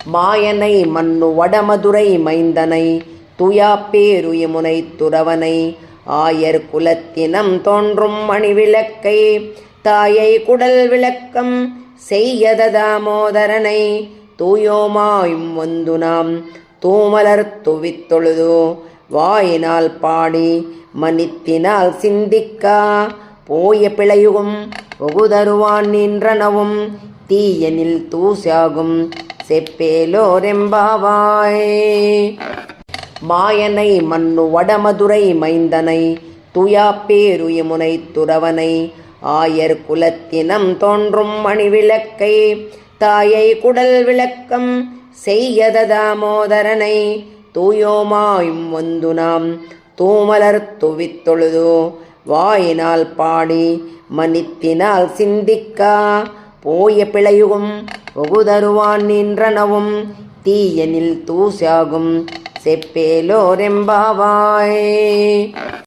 மாயனை மன்னு வடமதுரை மைந்தனை துயாப்பேருயமுனை துறவனை ஆயர் குலத்தினம் தோன்றும் மணிவிளக்கை தாயை குடல் விளக்கம் செய்யத தாமோதரனை தூயோமாயும் வந்து நாம் தூமலர் துவித்தொழுதோ வாயினால் பாடி மனித்தினால் சிந்திக்கா போய பிழையுகும் ஒகுதருவான் நின்றனவும் தீயனில் தூசாகும் செப்பேலோரெம்பாவாய். மாயனை மன்னு வடமதுரை மைந்தனை துயாப்பேருயமுனை துறவனை ஆயர் குலத்தினம் தோன்றும் மணிவிளக்கை தாயை குடல் விளக்கம் செய்யத தாமோதரனை தூயோமாயும் வந்து நாம் தூமலர் துவித்தொழுதோ வாயினால் பாடி மனித்தினால் சிந்திக்கா போய பிழையுகும் ஒகுதருவான் நின்றனவும் தீயனில் தூசாகும் செப்பேலோரெம்பாவாய்.